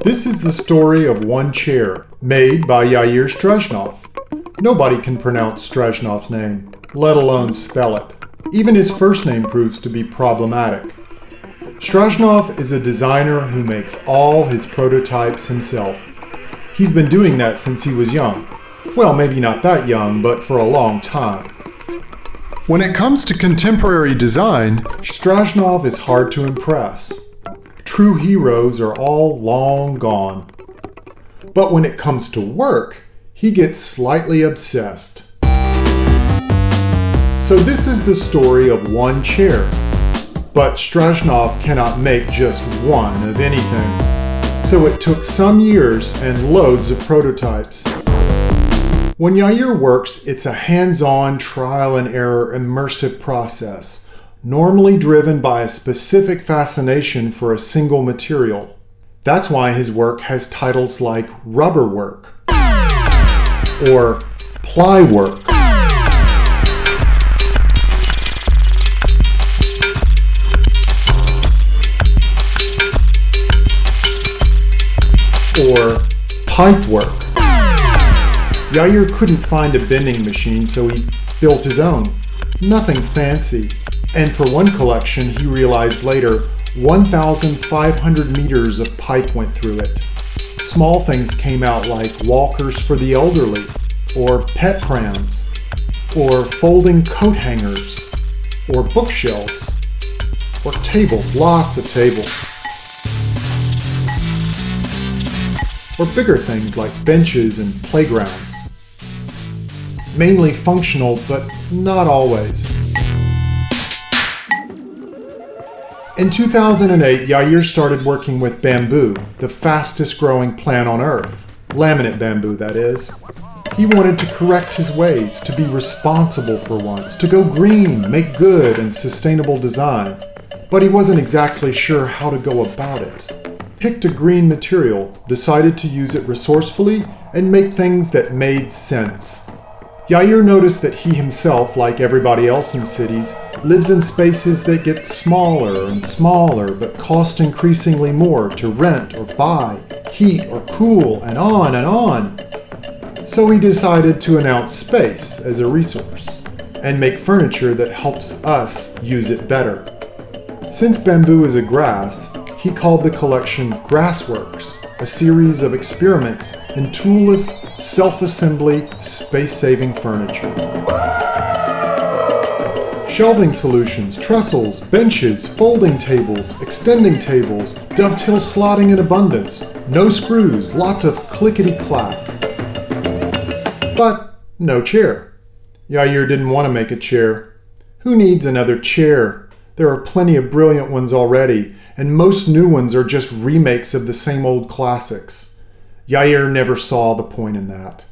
This is the story of one chair, made by Jair Straschnow. Nobody can pronounce Straschnow's name, let alone spell it. Even his first name proves to be problematic. Straschnow is a designer who makes all his prototypes himself. He's been doing that since he was young. Well, maybe not that young, but for a long time. When it comes to contemporary design, Straschnow is hard to impress. True heroes are all long gone. But when it comes to work, he gets slightly obsessed. So this is the story of one chair. But Straschnow cannot make just one of anything. So it took some years and loads of prototypes. When Jair works, it's a hands-on, trial-and-error, immersive process, normally driven by a specific fascination for a single material. That's why his work has titles like rubber work or ply work or pipe work. Jair couldn't find a bending machine, so he built his own. Nothing fancy. And for one collection, he realized later, 1,500 meters of pipe went through it. Small things came out like walkers for the elderly, or pet prams, or folding coat hangers, or bookshelves, or tables, lots of tables. Or bigger things like benches and playgrounds. Mainly functional, but not always. In 2008, Jair started working with bamboo, the fastest growing plant on Earth. Laminate bamboo, that is. He wanted to correct his ways, to be responsible for once, to go green, make good and sustainable design. But he wasn't exactly sure how to go about it. Picked a green material, decided to use it resourcefully, and make things that made sense. Jair noticed that he himself, like everybody else in cities, lives in spaces that get smaller and smaller but cost increasingly more to rent or buy, heat or cool, and on and on. So he decided to announce space as a resource and make furniture that helps us use it better. Since bamboo is a grass, he called the collection Grassworks, a series of experiments in toolless, self-assembly, space-saving furniture. Shelving solutions, trestles, benches, folding tables, extending tables, dovetail slotting in abundance, no screws, lots of clickety-clack. But no chair. Jair didn't want to make a chair. Who needs another chair? There are plenty of brilliant ones already, and most new ones are just remakes of the same old classics. Jair never saw the point in that.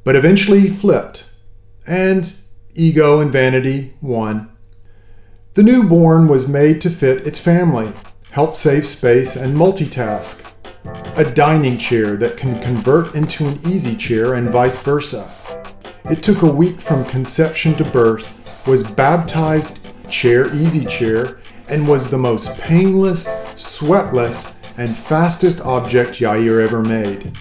But eventually he flipped, and ego and vanity won. The newborn was made to fit its family, help save space, and multitask. A dining chair that can convert into an easy chair and vice versa. It took a week from conception to birth, was baptized Chair Easy Chair, and was the most painless, sweatless, and fastest object Jair ever made.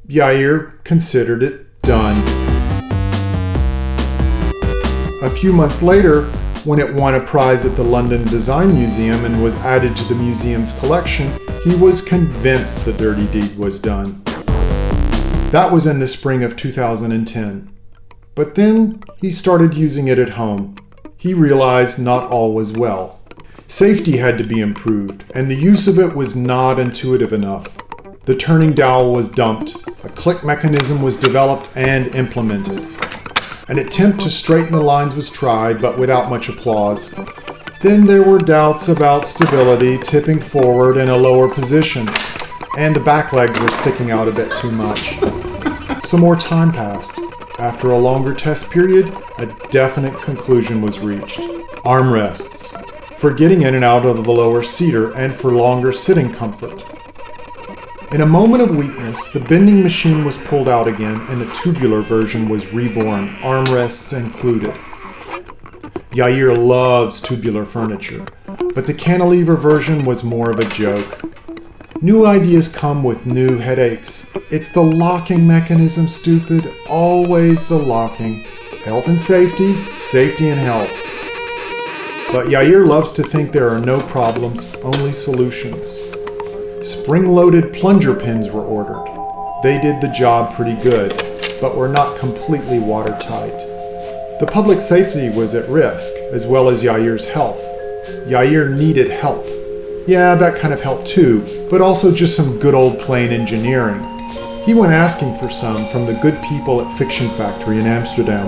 Jair considered it done. A few months later, when it won a prize at the London Design Museum and was added to the museum's collection, he was convinced the dirty deed was done. That was in the spring of 2010. But then he started using it at home. He realized not all was well. Safety had to be improved, and the use of it was not intuitive enough. The turning dowel was dumped, a click mechanism was developed and implemented. An attempt to straighten the lines was tried, but without much applause. Then there were doubts about stability, tipping forward in a lower position, and the back legs were sticking out a bit too much. Some more time passed. After a longer test period, a definite conclusion was reached. Armrests, for getting in and out of the lower seater and for longer sitting comfort. In a moment of weakness, the bending machine was pulled out again and a tubular version was reborn, armrests included. Jair loves tubular furniture. but the cantilever version was more of a joke. New ideas come with new headaches. It's the locking mechanism, stupid. Always the locking. Health and safety, safety and health. But Jair loves to think there are no problems, only solutions. Spring-loaded plunger pins were ordered. They did the job pretty good, but were not completely watertight. The public safety was at risk, as well as Jair's health. Jair needed help. Yeah, that kind of help too, but also just some good old plain engineering. He went asking for some from the good people at Fiction Factory in Amsterdam.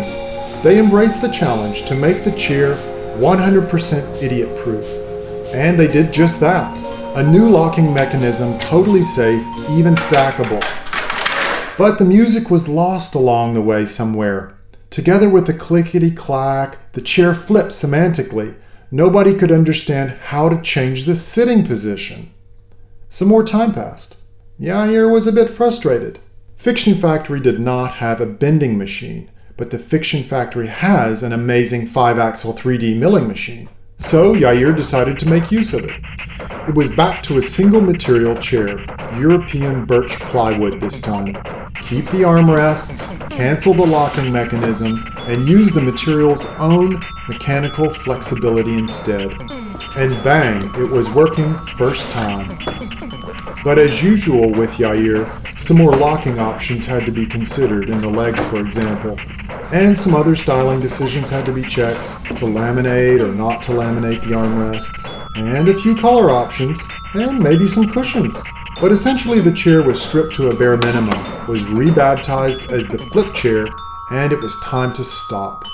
They embraced the challenge to make the chair 100% idiot-proof. And they did just that. A new locking mechanism, totally safe, even stackable. But the music was lost along the way somewhere. Together with the clickety-clack, the chair flipped semantically. Nobody could understand how to change the sitting position. Some more time passed. Jair was a bit frustrated. Fiction Factory did not have a bending machine, but the Fiction Factory has an amazing 5-axle 3D milling machine. So Jair decided to make use of it. It was back to a single material chair, European birch plywood this time. Keep the armrests, cancel the locking mechanism, and use the material's own mechanical flexibility instead. And bang, it was working first time. But as usual with Jair, some more locking options had to be considered, in the legs for example. And some other styling decisions had to be checked, to laminate or not to laminate the armrests, and a few color options, and maybe some cushions. But essentially the chair was stripped to a bare minimum, was rebaptized as the flip chair, and it was time to stop.